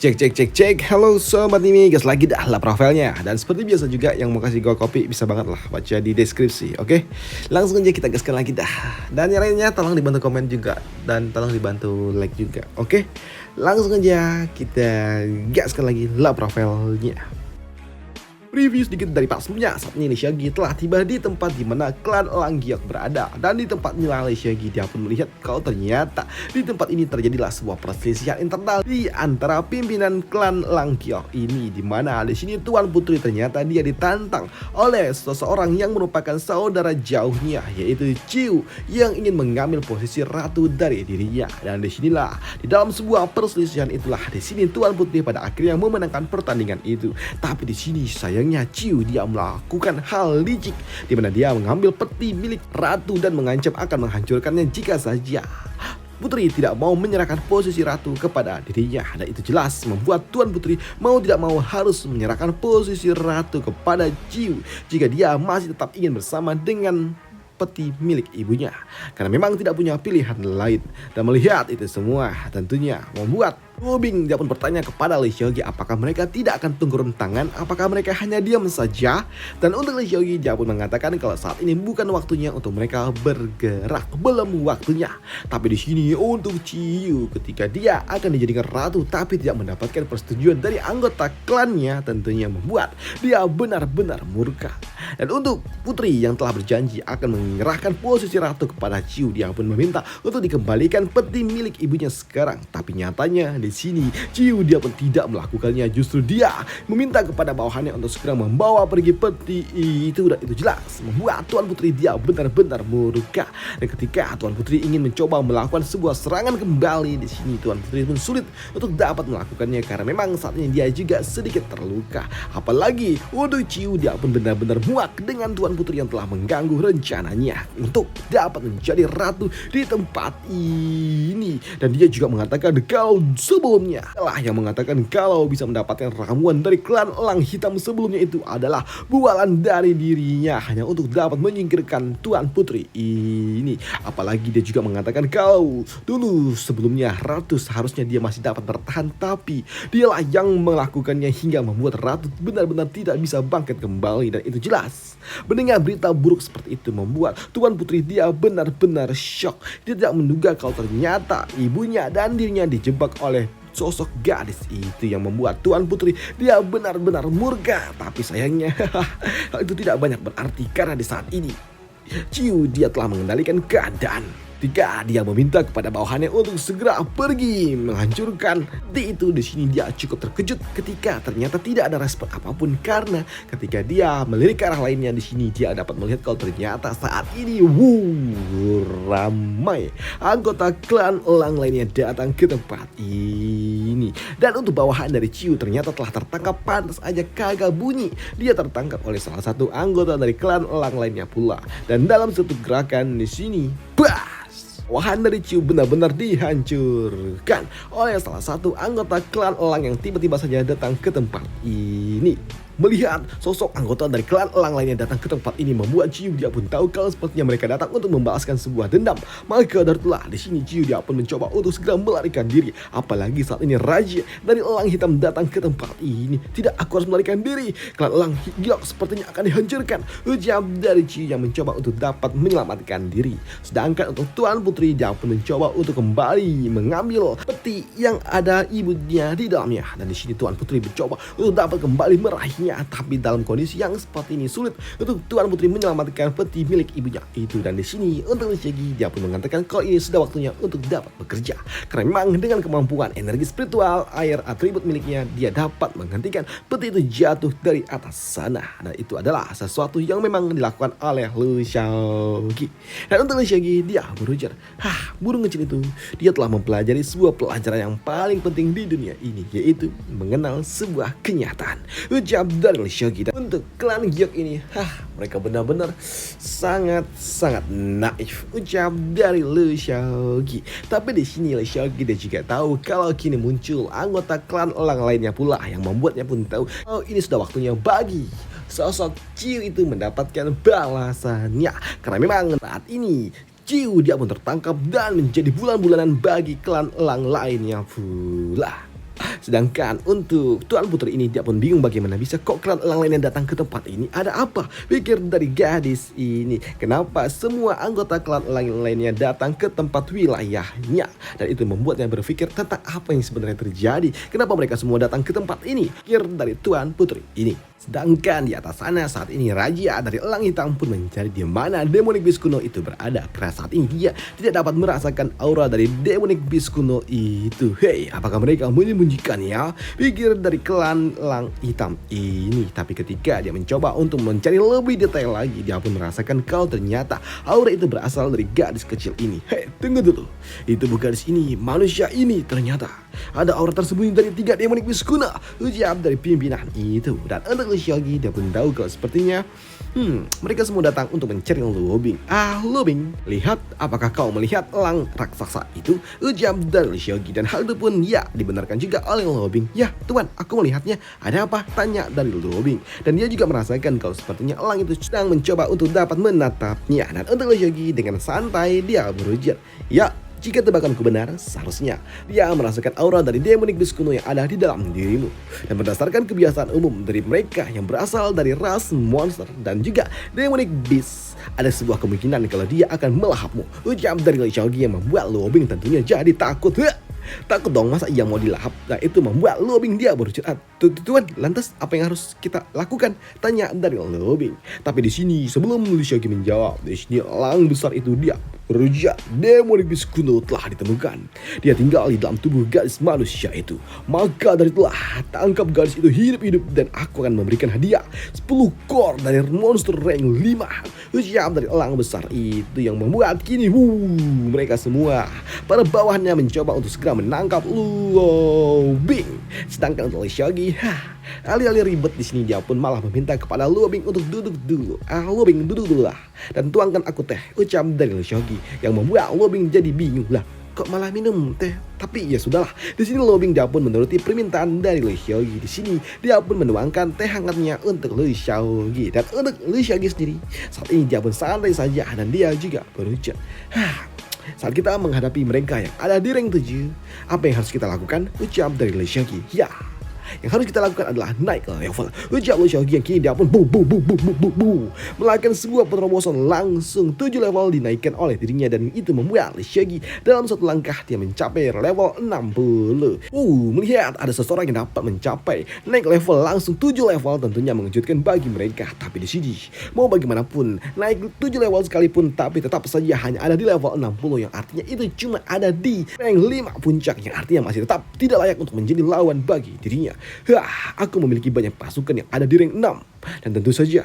Cek cek cek cek. Halo sobat ini, gas lagi dah lah profilnya. Dan seperti biasa juga yang mau kasih gua kopi bisa banget lah baca di deskripsi. Oke, langsung aja kita gaskan lagi dah. Dan yang lainnya tolong dibantu komen juga dan tolong dibantu like juga. Oke, langsung aja kita gaskan lagi lah profilnya. Review sedikit dari pas sebelumnya, saat ini Lee Seung-gi telah tiba di tempat di mana klan Lang Gyeok berada. Dan di tempat inilah Lee Seung-gi dia pun melihat kalau ternyata di tempat ini terjadilah sebuah perselisihan internal di antara pimpinan klan Lang Gyeok ini, di mana di sini Tuan Putri ternyata dia ditantang oleh seseorang yang merupakan saudara jauhnya, yaitu Chiu, yang ingin mengambil posisi ratu dari dirinya. Dan disinilah di dalam sebuah perselisihan itulah di sini Tuan Putri pada akhirnya memenangkan pertandingan itu. Tapi di sini sayangnya Chiu dia melakukan hal licik di mana dia mengambil peti milik ratu dan mengancam akan menghancurkannya jika saja Putri tidak mau menyerahkan posisi ratu kepada dirinya. Dan itu jelas membuat Tuan Putri mau tidak mau harus menyerahkan posisi ratu kepada Chiu jika dia masih tetap ingin bersama dengan peti milik ibunya, karena memang tidak punya pilihan lain. Dan melihat itu semua tentunya membuat Woo-Bing dia pun bertanya kepada Lee Seung-gi apakah mereka tidak akan turun tangan, apakah mereka hanya diam saja. Dan untuk Lee Seung-gi dia pun mengatakan kalau saat ini bukan waktunya untuk mereka bergerak, belum waktunya. Tapi di sini untuk Chiu, ketika dia akan dijadikan ratu tapi tidak mendapatkan persetujuan dari anggota klannya, tentunya membuat dia benar-benar murka. Dan untuk Putri yang telah berjanji akan menyerahkan posisi ratu kepada Chiu, dia pun meminta untuk dikembalikan peti milik ibunya sekarang. Tapi nyatanya di sini Chiu dia pun tidak melakukannya, justru dia meminta kepada bawahannya untuk segera membawa pergi peti itu. Dan itu jelas membuat Tuan Putri dia benar-benar murka. Dan ketika Tuan Putri ingin mencoba melakukan sebuah serangan kembali, di sini Tuan Putri pun sulit untuk dapat melakukannya karena memang saat ini dia juga sedikit terluka. Apalagi untuk Chiu dia pun benar-benar muak dengan Tuan Putri yang telah mengganggu rencananya untuk dapat menjadi ratu di tempat ini. Dan dia juga mengatakan kalau sebelumnya lah yang mengatakan kalau bisa mendapatkan ramuan dari klan Elang Hitam sebelumnya itu adalah bualan dari dirinya hanya untuk dapat menyingkirkan Tuan Putri ini. Apalagi dia juga mengatakan kalau dulu sebelumnya ratu seharusnya dia masih dapat bertahan, tapi dialah yang melakukannya hingga membuat ratu benar-benar tidak bisa bangkit kembali. Dan itu jelas mendengar berita buruk seperti itu membuat Tuan Putri dia benar-benar shock. Dia tidak menduga kalau ternyata ibunya dan dirinya dijebak oleh sosok gadis itu, yang membuat Tuan Putri dia benar-benar murka. Tapi sayangnya hal itu tidak banyak berarti karena di saat ini Chiu dia telah mengendalikan keadaan. Ketika dia meminta kepada bawahannya untuk segera pergi menghancurkan itu, di sini dia cukup terkejut ketika ternyata tidak ada respon apapun, karena ketika dia melirik ke arah lainnya di sini dia dapat melihat kalau ternyata saat ini ramai anggota klan Elang lainnya datang ke tempat ini. Dan untuk bawahan dari Chiu ternyata telah tertangkap, pantas aja kagak bunyi. Dia tertangkap oleh salah satu anggota dari klan Elang lainnya pula. Dan dalam satu gerakan di sini, bawahan dari Chiu benar-benar dihancurkan oleh salah satu anggota klan Elang yang tiba-tiba saja datang ke tempat ini. Melihat sosok anggota dari klan Elang lainnya datang ke tempat ini membuat Chiu dia pun tahu kalau sepertinya mereka datang untuk membalaskan sebuah dendam. Maka dari itulah di sini Chiu dia pun mencoba untuk segera melarikan diri. Apalagi saat ini raja dari Elang Hitam datang ke tempat ini. Tidak, aku harus melarikan diri. Klan Elang Gyeok sepertinya akan dihancurkan, ucap dari Chiu yang mencoba untuk dapat menyelamatkan diri. Sedangkan untuk Tuan Putri dia pun mencoba untuk kembali mengambil peti yang ada ibunya di dalamnya. Dan di sini Tuan Putri mencoba untuk dapat kembali meraihnya. Tapi dalam kondisi yang seperti ini sulit untuk Tuan Putri menyelamatkan peti milik ibunya itu. Dan di sini untuk Lee Seung-gi dia pun mengatakan kalau ini sudah waktunya untuk dapat bekerja, karena memang dengan kemampuan energi spiritual air atribut miliknya dia dapat menghentikan peti itu jatuh dari atas sana. Dan itu adalah sesuatu yang memang dilakukan oleh Lee Seung-gi. Dan untuk Lee Seung-gi dia berujar, burung kecil itu dia telah mempelajari sebuah pelajaran yang paling penting di dunia ini, yaitu mengenal sebuah kenyataan, ucap dari Lee Seung-gi. Dan untuk klan Gyeok ini, mereka benar-benar sangat naif, ucap dari Lee Seung-gi. Tapi di sini Lee Seung-gi dia juga tahu kalau kini muncul anggota klan Elang lainnya pula yang membuatnya pun tahu oh ini sudah waktunya bagi sosok Chiu itu mendapatkan balasannya. Karena memang saat ini Chiu dia pun tertangkap dan menjadi bulan-bulanan bagi klan Elang lainnya pula. Sedangkan untuk Tuan Putri ini dia pun bingung bagaimana bisa kok klan elang lainnya datang ke tempat ini. Ada apa? Pikir dari gadis ini. Kenapa semua anggota klan elang lainnya datang ke tempat wilayahnya? Dan itu membuatnya berpikir tentang apa yang sebenarnya terjadi. Kenapa mereka semua datang ke tempat ini? Pikir dari Tuan Putri ini. Sedangkan di atas sana saat ini Raja dari Elang Hitam pun mencari di mana Demonic Beast kuno itu berada. Karena saat ini dia tidak dapat merasakan aura dari Demonic Beast kuno itu. Hei, apakah mereka menyembunyikannya? Pikir dari klan Elang Hitam ini. Tapi ketika dia mencoba untuk mencari lebih detail lagi, dia pun merasakan kalau ternyata aura itu berasal dari gadis kecil ini. Hei, tunggu dulu. Itu bukan gadis ini, manusia ini ternyata. Ada aura tersembunyi dari 3 Demonic Beast kuno. Ujar dari pimpinan itu. Dan untuk Shogi dia pun tahu kalau sepertinya mereka semua datang untuk mencari Lubing. Lubing, lihat apakah kau melihat elang raksasa itu? Ujar dari Shogi. Dan hal itu pun ya dibenarkan juga oleh Lubing. Ya tuan, aku melihatnya. Ada apa? Tanya dari Lubing. Dan dia juga merasakan kalau sepertinya elang itu sedang mencoba untuk dapat menatapnya. Dan untuk Shogi dengan santai dia berujar, ya, jika tebakanku benar, seharusnya dia merasakan aura dari Demonic Beast kuno yang ada di dalam dirimu. Dan berdasarkan kebiasaan umum dari mereka yang berasal dari ras monster dan juga Demonic Beast, ada sebuah kemungkinan kalau dia akan melahapmu. Ucap dari Shogi yang membuat Lubing tentunya jadi takut. Takut dong, masa ia mau dilahap? Nah itu membuat Lubing dia berucap, tuan, lantas apa yang harus kita lakukan? Tanya dari Lubing. Tapi di sini sebelum Shogi menjawab, di sini elang besar itu dia berujar, Demonic Beast kuno telah ditemukan. Dia tinggal di dalam tubuh gadis manusia itu. Maka dari itulah tangkap gadis itu hidup-hidup dan aku akan memberikan hadiah 10 core dari monster rank 5. Ucap dari elang besar itu yang membuat kini mereka semua para bawahannya mencoba untuk segera menangkap Lubing. Sedangkan untuk Shogi, alih-alih ribet di sini dia pun malah meminta kepada Lubing untuk duduk dulu. Lubing, duduk dulu lah dan tuangkan aku teh. Ucap dari Shogi yang membuat Lubing jadi bingung lah. Kok malah minum teh? Tapi ya sudahlah. Di sini Lubing dia pun menuruti permintaan dari Shogi. Di sini dia pun menuangkan teh hangatnya untuk Shogi. Dan untuk Shogi sendiri saat ini dia pun santai saja dan dia juga berucap, saat kita menghadapi mereka yang ada di rank 7, apa yang harus kita lakukan? Ucap dari Shogi. Ya, yang harus kita lakukan adalah naik level. Ucap Shogi yang kini dia pun melakukan sebuah penerobosan langsung 7 level dinaikkan oleh dirinya. Dan itu membuat Shogi dalam satu langkah dia mencapai level 60. Melihat ada seseorang yang dapat mencapai naik level langsung 7 level tentunya mengejutkan bagi mereka. Tapi di sini mau bagaimanapun naik 7 level sekalipun tapi tetap saja hanya ada di level 60, yang artinya itu cuma ada di rank 5 puncak, yang artinya masih tetap tidak layak untuk menjadi lawan bagi dirinya. Aku memiliki banyak pasukan yang ada di rank 6 dan tentu saja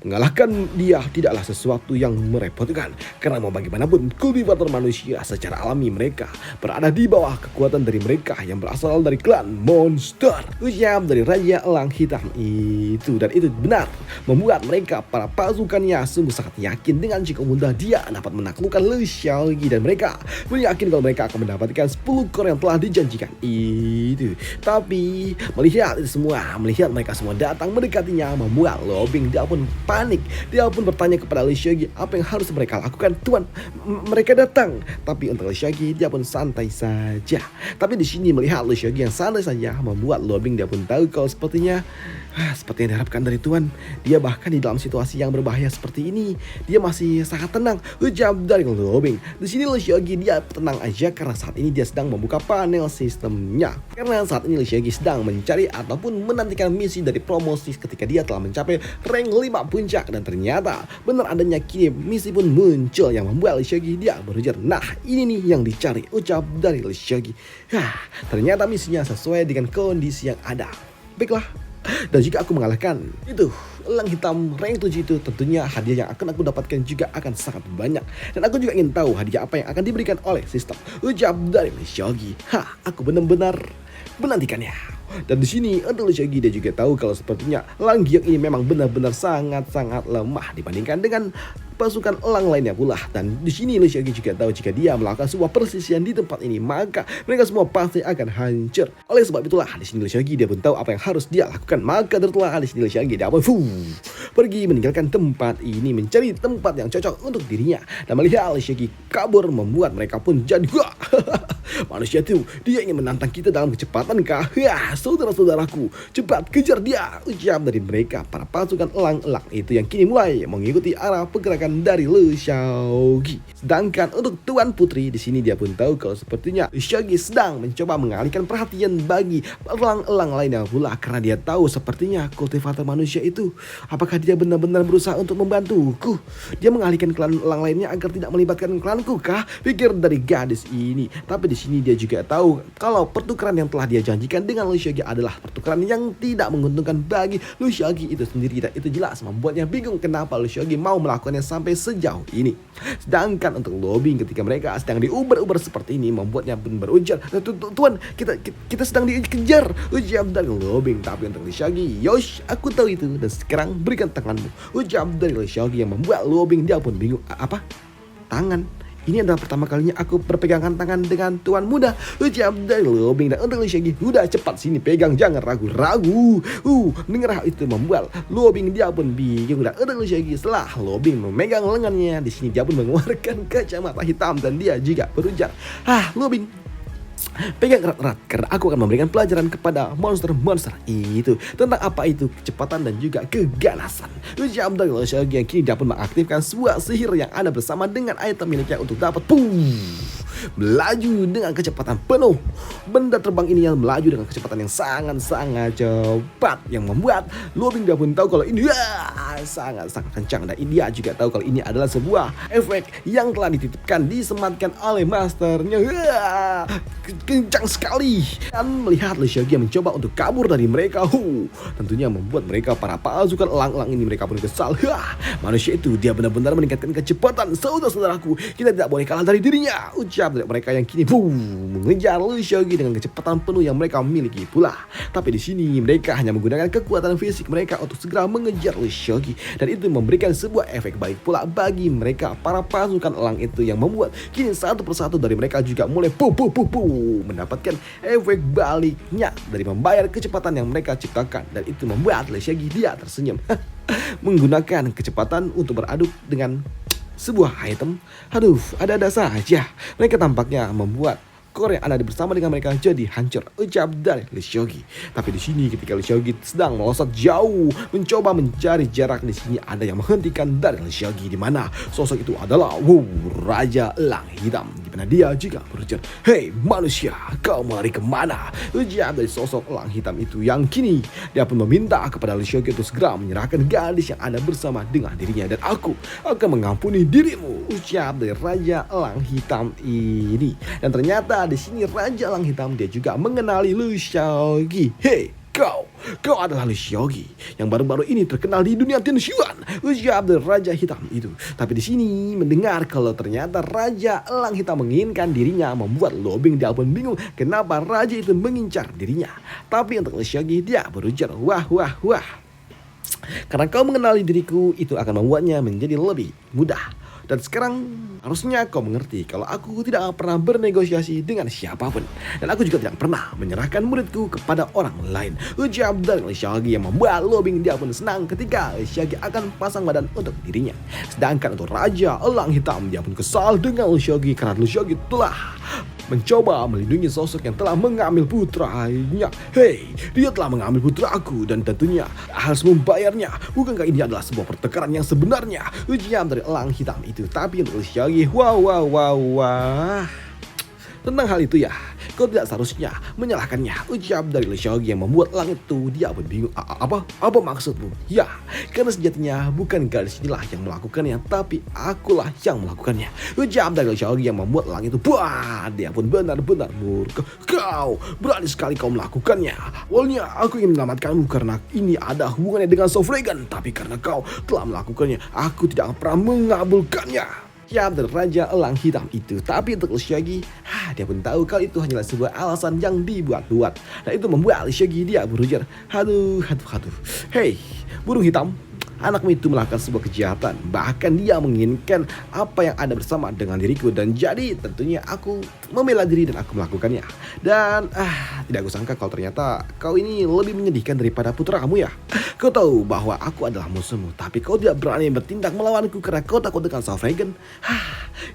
mengalahkan dia tidaklah sesuatu yang merepotkan, karena mau bagaimanapun kultivator manusia secara alami mereka berada di bawah kekuatan dari mereka yang berasal dari klan monster. Ucap dari Raja Elang Hitam itu, dan itu benar membuat mereka para pasukannya sungguh sangat yakin dengan jika mudah dia dapat menaklukkan Shogi, dan mereka yakin kalau mereka akan mendapatkan 10 core yang telah dijanjikan itu. Tapi melihat itu semua, melihat mereka semua datang mendekatinya, membuat Lubing dia pun panik. Dia pun bertanya kepada Shogi apa yang harus mereka lakukan. Tuan, mereka datang. Tapi untuk Shogi dia pun santai saja. Tapi di sini melihat Shogi yang santai saja membuat Lubing dia pun tahu kalau sepertinya seperti yang diharapkan dari Tuan, dia bahkan di dalam situasi yang berbahaya seperti ini dia masih sangat tenang. Ucap dari Lubing. Di sini Shogi dia tenang aja karena saat ini dia sedang membuka panel sistemnya. Karena saat ini Shogi sedang mencari ataupun menantikan misi dari promosi ketika dia telah mencapai rank 5 puncak, dan ternyata benar adanya kini misi pun muncul yang membuat Shogi dia berujar, nah ini nih yang dicari. Ucap dari Shogi. Ternyata misinya sesuai dengan kondisi yang ada. Baiklah, dan jika aku mengalahkan itu elang hitam rank 7 itu, tentunya hadiah yang akan aku dapatkan juga akan sangat banyak. Dan aku juga ingin tahu hadiah apa yang akan diberikan oleh sistem. Ucap dari Shogi. Aku benar-benar menantikannya. Dan di sini untuk Shogi dia juga tahu kalau sepertinya elang giok ini memang benar-benar sangat-sangat lemah dibandingkan dengan pasukan elang lainnya pula. Dan di sini Lee Seolgi juga tahu jika dia melakukan sebuah persisian di tempat ini, maka mereka semua pasti akan hancur. Oleh sebab itulah di sini Lee Seolgi dia pun tahu apa yang harus dia lakukan. Maka tertelah di sini Lee Seolgi dia pun pergi meninggalkan tempat ini, mencari tempat yang cocok untuk dirinya. Dan melihat Lee Seolgi kabur membuat mereka pun jadi manusia itu dia ingin menantang kita dalam kecepatan kah? Ya, saudara-saudaraku, cepat kejar dia, ucap dari mereka. Para pasukan elang-elang itu yang kini mulai mengikuti arah pergerakan dari Lee Seolgi. Sedangkan untuk Tuan Putri di sini dia pun tahu kalau sepertinya Lee Seolgi sedang mencoba mengalihkan perhatian bagi elang-elang lainnya pula, karena dia tahu sepertinya kultivator manusia itu apakah dia benar-benar berusaha untuk membantuku? Dia mengalihkan klan elang lainnya agar tidak melibatkan klanku kah? Pikir dari gadis ini. Tapi di sini dia juga tahu kalau pertukaran yang telah dia janjikan dengan Lee Seolgi adalah pertukaran yang tidak menguntungkan bagi Lee Seolgi itu sendiri, dan itu jelas membuatnya bingung kenapa Lee Seolgi mau melakukannya sampai sejauh ini. Sedangkan untuk lobbying ketika mereka sedang diuber-uber seperti ini membuatnya pun berujar, Tuan, kita sedang dikejar, ucap dari lobbying. Tapi untuk Lee Seolgi, yosh, aku tahu itu, dan sekarang berikan tanganmu, ucap dari Lee Seolgi yang membuat lobbying dia pun bingung. Apa? Tangan? Ini adalah pertama kalinya aku berpegangan tangan dengan tuan muda, ucap dari lobbying. Dan untuk Lee Seolgi, udah cepat sini pegang, jangan ragu-ragu. Dengar hal itu membuat lobbying dia pun bingung. Dan untuk Lee Seolgi, setelah lobbying memegang lengannya, di sini dia pun mengeluarkan kacamata hitam dan dia juga berujar, lobbying, pegang erat-erat karena aku akan memberikan pelajaran kepada monster-monster itu tentang apa itu kecepatan dan juga keganasan. Ucap dari Lee Seolgi yang kini dapat mengaktifkan sebuah sihir yang ada bersama dengan item miliknya untuk dapat melaju dengan kecepatan penuh. Benda terbang ini yang melaju dengan kecepatan yang sangat-sangat cepat, yang membuat lobbying dia pun tahu kalau ini sangat-sangat kencang. Dan dia juga tahu kalau ini adalah sebuah efek yang telah dititipkan, disematkan oleh masternya. Kencang sekali. Dan melihat Lee Seolgi mencoba untuk kabur dari mereka, tentunya membuat mereka para pasukan elang-elang ini mereka pun kesal. Manusia itu dia benar-benar meningkatkan kecepatan, saudara-saudaraku, kita tidak boleh kalah dari dirinya, ucap dari mereka yang kini mengejar Lee Seolgi dengan kecepatan penuh yang mereka miliki pula. Tapi di sini mereka hanya menggunakan kekuatan fisik mereka untuk segera mengejar Lee Seolgi, dan itu memberikan sebuah efek baik pula bagi mereka para pasukan elang itu, yang membuat kini satu persatu dari mereka juga mulai mendapatkan efek baliknya dari membayar kecepatan yang mereka ciptakan. Dan itu membuat Lee Seolgi dia tersenyum menggunakan kecepatan untuk beraduk dengan sebuah item. Ada-ada saja. Mereka tampaknya membuat core yang ada bersama dengan mereka jadi hancur, ucap dari Lee Seolgi. Tapi di sini ketika Lee Seolgi sedang melosot jauh mencoba mencari jarak, di sini ada yang menghentikan dari Lee Seolgi, di mana sosok itu adalah Raja Elang Hitam, di mana dia juga berujar, "Hei manusia, kau melari kemana?" Ucap dari sosok elang hitam itu yang kini dia pun meminta kepada Lee Seolgi untuk segera menyerahkan gadis yang ada bersama dengan dirinya, dan aku akan mengampuni dirimu, ucap dari Raja Elang Hitam ini. Dan ternyata di sini Raja Elang Hitam dia juga mengenali Lee Seolgi. "Hei, kau adalah Lee Seolgi yang baru-baru ini terkenal di dunia Tianxuan," ucap dari Raja Hitam itu. Tapi di sini mendengar kalau ternyata Raja Elang Hitam menginginkan dirinya, membuat lobbying dia pun bingung kenapa raja itu mengincar dirinya. Tapi untuk Lee Seolgi dia berujar, wah, karena kau mengenali diriku itu akan membuatnya menjadi lebih mudah. Dan sekarang harusnya kau mengerti kalau aku tidak pernah bernegosiasi dengan siapapun, dan aku juga tidak pernah menyerahkan muridku kepada orang lain, ucap dari Lee Seolgi yang membuat lobbying dia pun senang ketika Lee Seolgi akan pasang badan untuk dirinya. Sedangkan untuk Raja Elang Hitam dia pun kesal dengan Lee Seolgi karena Lee Seolgi telah mencoba melindungi sosok yang telah mengambil putranya. Hei, dia telah mengambil putraku dan tentunya harus membayarnya. Bukankah ini adalah sebuah pertengkaran yang sebenarnya, ujian dari Elang Hitam itu. Tapi untuk Lee Seolgi, wah. Tentang hal itu ya, kau tidak seharusnya menyalahkannya, ucap dari Lee Seolgi yang membuat elang itu dia pun bingung. Apa maksudmu? Ya, karena sejatinya bukan gadis inilah yang melakukannya, tapi akulah yang melakukannya, ucap dari Lee Seolgi yang membuat elang itu dia pun benar-benar murka. Kau berani sekali kau melakukannya. Awalnya aku ingin menyelamatkanmu karena ini ada hubungannya dengan Sofregan, tapi karena kau telah melakukannya, aku tidak pernah mengabulkannya, ya dari Raja Elang Hitam itu. Tapi untuk Lee Seolgi, dia pun tahu kalau itu hanyalah sebuah alasan yang dibuat-buat. Dan itu membuat Lee Seolgi dia berujar, aduh. Hei, burung hitam, anakmu itu melakukan sebuah kejahatan. Bahkan dia menginginkan apa yang ada bersama dengan diriku. Dan jadi tentunya aku membela diri dan aku melakukannya. Dan tidak kusangka kalau ternyata kau ini lebih menyedihkan daripada putramu ya. Kau tahu bahwa aku adalah musuhmu, tapi kau tidak berani bertindak melawanku karena kau takut dengan South Dragon.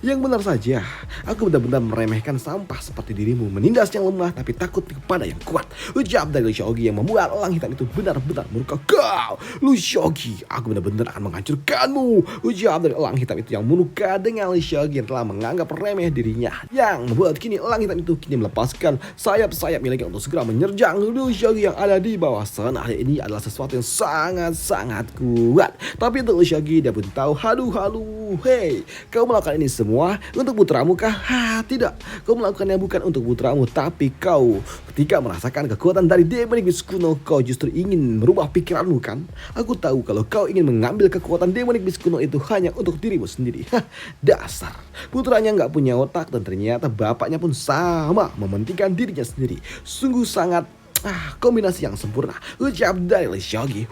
Yang benar saja, aku benar-benar meremehkan sampah seperti dirimu, menindas yang lemah tapi takut kepada yang kuat. Ucap dari Lu Xiaoqi yang membuat elang hitam itu benar-benar murka. Kau, Lu Xiaoqi, aku benar-benar akan menghancurkanmu. Ucap dari elang hitam itu yang murka dengan Lu Xiaoqi yang telah menganggap remeh dirinya, yang membuat kini elang hitam itu kini melepaskan sayap-sayap miliknya untuk segera menyerjang Lu Xiaoqi yang ada di bawah sana. Ini adalah sesuatu yang sangat-sangat kuat. Tapi untuk Lu Xiaoqi, dia pun tahu, halu, hei, kau melakukan ini semua untuk putramu kah? Tidak, kau melakukannya bukan untuk putramu, tapi kau ketika merasakan kekuatan dari Demonic Beast kuno, kau justru ingin merubah pikiranmu kan? Aku tahu kalau kau ingin mengambil kekuatan Demonic Beast kuno itu hanya untuk dirimu sendiri. Dasar, putranya nggak punya otak dan ternyata bapaknya pun sama, mementingkan dirinya sendiri. Sungguh sangat kombinasi yang sempurna. Ucap dari Lu Xiaoqi.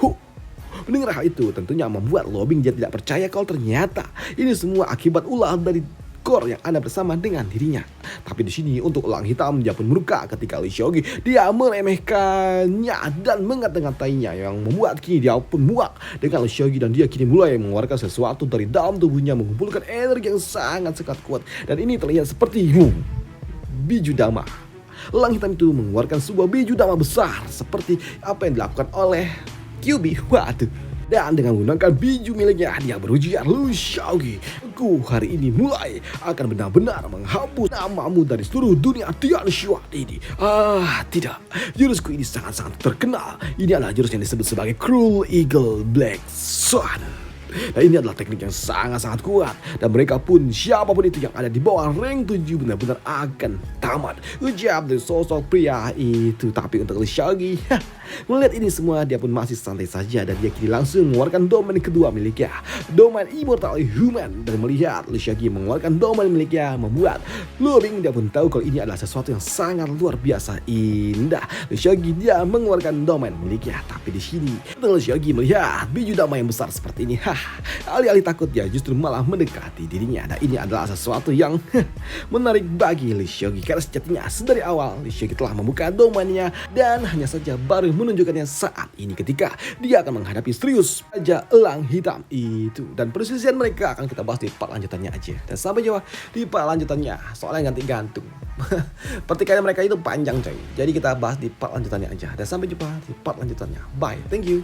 Mendengar hal itu tentunya membuat Lobing dia tidak percaya kalau ternyata ini semua akibat ulah dari Core yang ada bersama dengan dirinya. Tapi di sini untuk elang hitam dia pun murka ketika Lu Xiaoqi dia meremehkannya dan mengata-ngatainya, yang membuat kini dia pun muak dengan Lu Xiaoqi dan dia kini mulai mengeluarkan sesuatu dari dalam tubuhnya, mengumpulkan energi yang sangat kuat, dan ini terlihat seperti biju dama. Elang hitam itu mengeluarkan sebuah biju dama besar seperti apa yang dilakukan oleh QB. Waduh. Dan dengan menggunakan biju miliknya, dia berujar, Lu Xiaoqi, aku hari ini mulai akan benar-benar menghapus namamu dari seluruh dunia Tianxuan ini. Tidak, jurusku ini sangat-sangat terkenal. Ini adalah jurus yang disebut sebagai Cruel Eagle Black Swan. Dan ini adalah teknik yang sangat-sangat kuat, dan mereka pun, siapapun itu yang ada di bawah rank 7 benar-benar akan tamat. Ucap dari sosok pria itu. Tapi untuk Lu Xiaoqi, melihat ini semua dia pun masih santai saja, dan dia kini langsung mengeluarkan domain kedua miliknya, domain Immortal Human. Dan melihat Lu Xiaoqi mengeluarkan domain miliknya membuat Lobing dia pun tahu kalau ini adalah sesuatu yang sangat luar biasa indah. Lu Xiaoqi dia mengeluarkan domain miliknya, tapi di sini Lu Xiaoqi melihat biju dama yang besar seperti ini. Alih-alih takut dia justru malah mendekati dirinya. Dan ini adalah sesuatu yang menarik bagi Lu Xiaoqi, karena sejatinya sedari awal Lu Xiaoqi telah membuka domainnya dan hanya saja baru menunjukkannya saat ini ketika dia akan menghadapi serius Raja Elang Hitam itu. Dan perselisihan mereka akan kita bahas di part lanjutannya aja. Dan sampai jumpa di part lanjutannya, soalnya ganti-gantung. Pertikaian mereka itu panjang coy, jadi kita bahas di part lanjutannya aja. Dan sampai jumpa di part lanjutannya. Bye, thank you.